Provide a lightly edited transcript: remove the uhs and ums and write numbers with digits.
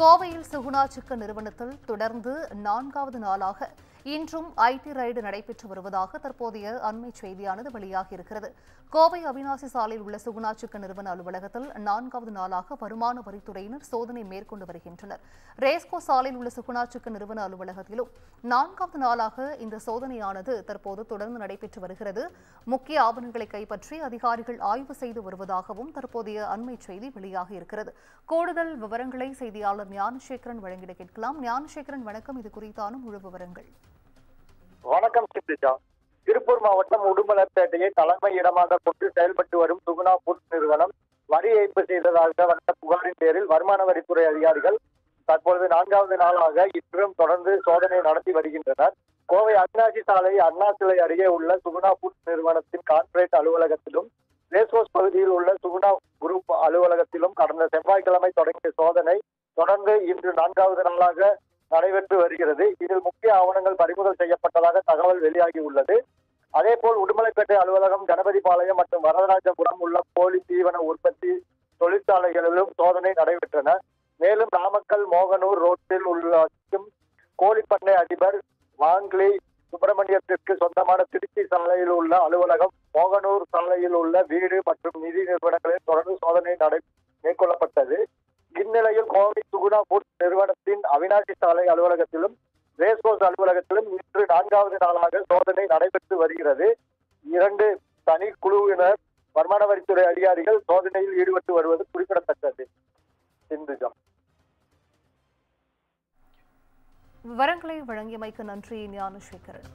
கோவையில் சுகுணா சிக்கன் நிறுவனத்தில் தொடர்ந்து 4வது நாளாக இன்றும் ஐடி ரைடு நடைபெற்று வருவதாக தற்போதைய அண்மை செய்தியானது வெளியாகியிருக்கிறது. கோவை அவிநாசி சாலையில் உள்ள சுகுணா சிக்கன் நிறுவன அலுவலகத்தில் 4வது நாளாக வருமான வரித்துறையினர் சோதனை மேற்கொண்டு வருகின்றனர். ரேஸ்கோ சாலையில் உள்ள சுகுணா சிக்கன் நிறுவன அலுவலகத்திலும் 4வது நாளாக இந்த சோதனையானது தற்போது தொடர்ந்து நடைபெற்று வருகிறது. முக்கிய ஆவணங்களை கைப்பற்றி அதிகாரிகள் ஆய்வு செய்து வருவதாகவும் தற்போதைய அண்மை செய்தி வெளியாகியிருக்கிறது. கூடுதல் விவரங்களை செய்தியாளர் ஞானசேகரன் வழங்கிட கேட்கலாம். ஞானசேகரன், வணக்கம். இது குறித்தான முழு விவரங்கள். வணக்கம் சிந்திஜா. திருப்பூர் மாவட்டம் உடுமலைப்பேட்டையை தலைமை இடமாக கொண்டு செயல்பட்டு வரும் சுகுணா ஃபுட்ஸ் நிறுவனம் வரி ஏய்ப்பு செய்ததாக வந்த புகாரின் பேரில் வருமான வரித்துறை அதிகாரிகள் தற்பொழுது 4வது நாளாக இன்றும் தொடர்ந்து சோதனை நடத்தி வருகின்றனர். கோவை அவிநாசி சாலை அண்ணா சிலை அருகே உள்ள சுகுணா ஃபுட்ஸ் நிறுவனத்தின் கார்ப்பரேட் அலுவலகத்திலும் ரேஸ்கோஸ் பகுதியில் உள்ள சுகுணா குரூப் அலுவலகத்திலும் கடந்த செவ்வாய்க்கிழமை தொடங்கிய சோதனை தொடர்ந்து இன்று 4வது நாளாக நடைபெற்று வருகிறது. இதில் முக்கிய ஆவணங்கள் பறிமுதல் செய்யப்பட்டதாக தகவல் வெளியாகியுள்ளது. அதேபோல் உடுமலைப்பேட்டை அலுவலகம், கணபதிபாளையம் மற்றும் வரதராஜபுரம் உள்ள கோழி தீவன உற்பத்தி தொழிற்சாலைகளிலும் சோதனை நடைபெற்றன. மேலும் நாமக்கல் மோகனூர் ரோட்டில் உள்ள கோழிப்பண்ணை அதிபர் வாங்லி சுப்பிரமணியத்திற்கு சொந்தமான திருச்சி சாலையில் உள்ள அலுவலகம், மோகனூர் சாலையில் உள்ள வீடு மற்றும் நிதி நிறுவனங்களில் தொடர்ந்து சோதனை மேற்கொள்ளப்பட்டது. இந்நிலையில் கோவை சுகுணா ஃபுட்ஸ் நிறுவனத்தின் அவிநாசி சாலை அலுவலகத்திலும் ரேஸ்கோஸ் அலுவலகத்திலும் இன்று 4வது நாளாக சோதனை நடைபெற்று வருகிறது. 2 தனி குழுவினர் வருமான வரித்துறை அதிகாரிகள் சோதனையில் ஈடுபட்டு வருவது குறிப்பிடத்தக்கது. சிந்துஜா, விவரங்களை வழங்கியமைக்கு நன்றி ஞானசேகரன்.